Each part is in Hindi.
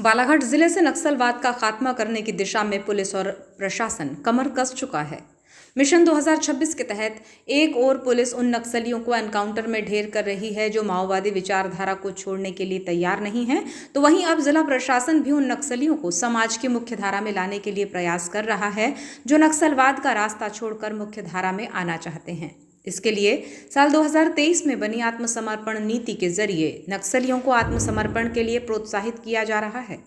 बालाघाट जिले से नक्सलवाद का खात्मा करने की दिशा में पुलिस और प्रशासन कमर कस चुका है। मिशन 2026 के तहत एक ओर पुलिस उन नक्सलियों को एनकाउंटर में ढेर कर रही है जो माओवादी विचारधारा को छोड़ने के लिए तैयार नहीं है, तो वहीं अब जिला प्रशासन भी उन नक्सलियों को समाज की मुख्य धारा में लाने के लिए प्रयास कर रहा है जो नक्सलवाद का रास्ता छोड़कर मुख्य धारा में आना चाहते हैं। इसके लिए साल 2023 में बनी आत्मसमर्पण नीति के जरिए नक्सलियों को आत्मसमर्पण के लिए प्रोत्साहित किया जा रहा है।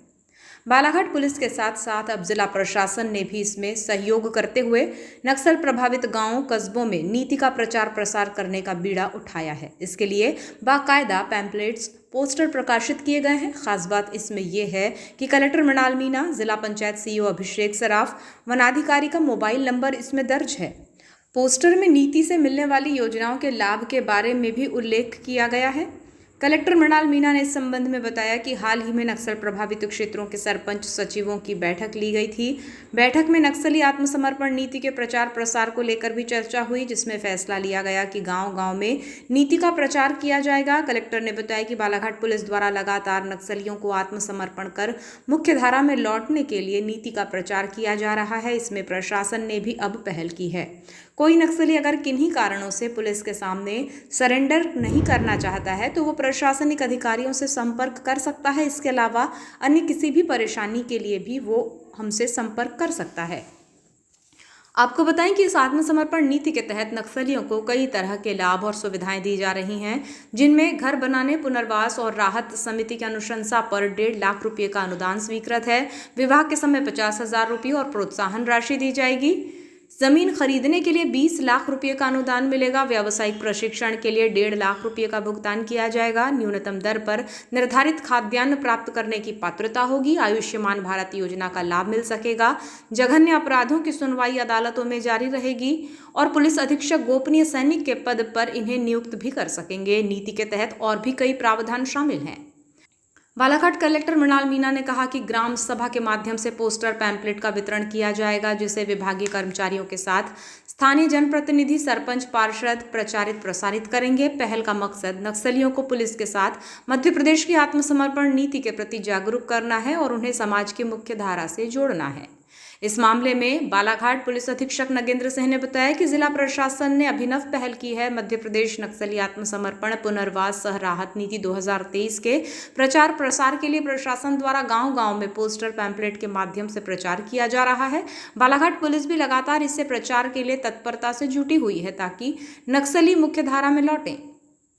बालाघाट पुलिस के साथ साथ अब जिला प्रशासन ने भी इसमें सहयोग करते हुए नक्सल प्रभावित गांवों कस्बों में नीति का प्रचार प्रसार करने का बीड़ा उठाया है। इसके लिए बाकायदा पैम्पलेट्स, पोस्टर प्रकाशित किए गए हैं। खास बात इसमें यह है कि कलेक्टर मृणाल मीणा, जिला पंचायत सीईओ अभिषेक सराफ, वनाधिकारी का मोबाइल नंबर इसमें दर्ज है। पोस्टर में नीति से मिलने वाली योजनाओं के लाभ के बारे में भी उल्लेख किया गया है। कलेक्टर मृणाल मीणा ने इस संबंध में बताया कि हाल ही में नक्सल प्रभावित क्षेत्रों के सरपंच सचिवों की बैठक ली गई थी। बैठक में नक्सली आत्मसमर्पण नीति के प्रचार प्रसार को लेकर भी चर्चा हुई, जिसमें फैसला लिया गया कि गांव-गांव में नीति का प्रचार किया जाएगा। कलेक्टर ने बताया कि बालाघाट पुलिस द्वारा लगातार नक्सलियों को आत्मसमर्पण कर मुख्य धारा में लौटने के लिए नीति का प्रचार किया जा रहा है। इसमें प्रशासन ने भी अब पहल की है। कोई नक्सली अगर किन्हीं कारणों से पुलिस के सामने सरेंडर नहीं करना चाहता है तो वो प्रशासनिक अधिकारियों से संपर्क कर सकता है। इसके अलावा अन्य किसी भी परेशानी के लिए भी वो हमसे संपर्क कर सकता है। आपको बताएं कि इस आत्मसमर्पण नीति के तहत नक्सलियों को कई तरह के लाभ और सुविधाएं दी जा रही हैं, जिनमें घर बनाने, पुनर्वास और राहत समिति की अनुशंसा पर 1.5 लाख रुपये का अनुदान स्वीकृत है। विवाह के समय 50,000 रुपये और प्रोत्साहन राशि दी जाएगी। जमीन खरीदने के लिए 20 लाख रुपये का अनुदान मिलेगा। व्यावसायिक प्रशिक्षण के लिए 1.5 लाख रुपये का भुगतान किया जाएगा। न्यूनतम दर पर निर्धारित खाद्यान्न प्राप्त करने की पात्रता होगी। आयुष्मान भारत योजना का लाभ मिल सकेगा। जघन्य अपराधों की सुनवाई अदालतों में जारी रहेगी और पुलिस अधीक्षक गोपनीय सैनिक के पद पर इन्हें नियुक्त भी कर सकेंगे। नीति के तहत और भी कई प्रावधान शामिल हैं। बालाघाट कलेक्टर मृणाल मीणा ने कहा कि ग्राम सभा के माध्यम से पोस्टर पैम्पलेट का वितरण किया जाएगा, जिसे विभागीय कर्मचारियों के साथ स्थानीय जनप्रतिनिधि, सरपंच, पार्षद प्रचारित प्रसारित करेंगे। पहल का मकसद नक्सलियों को पुलिस के साथ मध्य प्रदेश की आत्मसमर्पण नीति के प्रति जागरूक करना है और उन्हें समाज की मुख्य धारा से जोड़ना है। इस मामले में बालाघाट पुलिस अधीक्षक नगेंद्र सिंह ने बताया कि जिला प्रशासन ने अभिनव पहल की है। मध्य प्रदेश नक्सली आत्मसमर्पण पुनर्वास सह राहत नीति 2023 के प्रचार प्रसार के लिए प्रशासन द्वारा गांव-गांव में पोस्टर पैम्पलेट के माध्यम से प्रचार किया जा रहा है। बालाघाट पुलिस भी लगातार इससे प्रचार के लिए तत्परता से जुटी हुई है ताकि नक्सली मुख्य धारा में लौटें।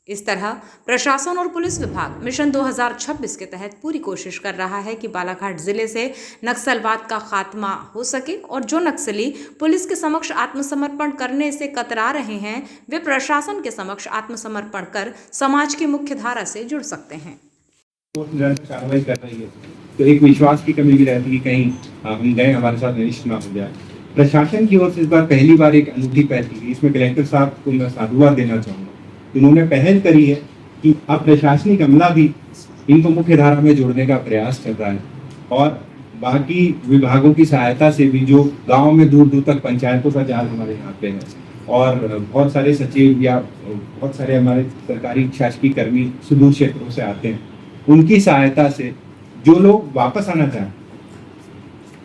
इस तरह प्रशासन और पुलिस विभाग मिशन 2026 के तहत पूरी कोशिश कर रहा है कि बालाघाट जिले से नक्सलवाद का खात्मा हो सके और जो नक्सली पुलिस के समक्ष आत्मसमर्पण करने से कतरा रहे हैं वे प्रशासन के समक्ष आत्मसमर्पण कर समाज की मुख्य धारा से जुड़ सकते हैं। कार्रवाई कर रही है तो एक विश्वास की कमी भी रहती है कि कहीं हम गए हमारे साथ अनिष्ट ना हो जाए। प्रशासन की ओर से इस बार पहली बार एक अनूठी पहल की। इसमें कलेक्टर साहब को मैं साधुवाद देना चाहूँगा। उन्होंने पहल करी है कि अब प्रशासनिक अमला भी इनको मुख्य धारा में जोड़ने का प्रयास कर रहा है और बाकी विभागों की सहायता से भी जो गांव में दूर दूर तक पंचायतों का जाल हमारे यहाँ पे है और बहुत सारे सचिव या बहुत सारे हमारे सरकारी शासकीय कर्मी सुदूर क्षेत्रों से आते हैं, उनकी सहायता से जो लोग वापस आना चाहें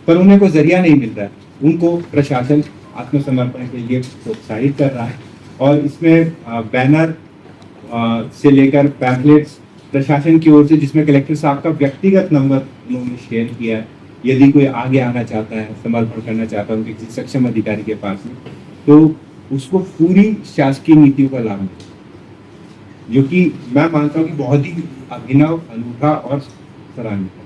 पर उन्हें कोई जरिया नहीं मिल रहा है, उनको प्रशासन आत्मसमर्पण के लिए प्रोत्साहित कर रहा है। और इसमें बैनर से लेकर पैम्पलेट्स प्रशासन की ओर से, जिसमें कलेक्टर साहब का व्यक्तिगत नंबर उन्होंने शेयर किया है। यदि कोई आगे आना चाहता है, समर्पण करना चाहता है उनके किसी सक्षम अधिकारी के पास में, तो उसको पूरी शासकीय नीतियों का लाभ मिले, जो कि मैं मानता हूँ कि बहुत ही अभिनव, अनूठा और सराहनीय है।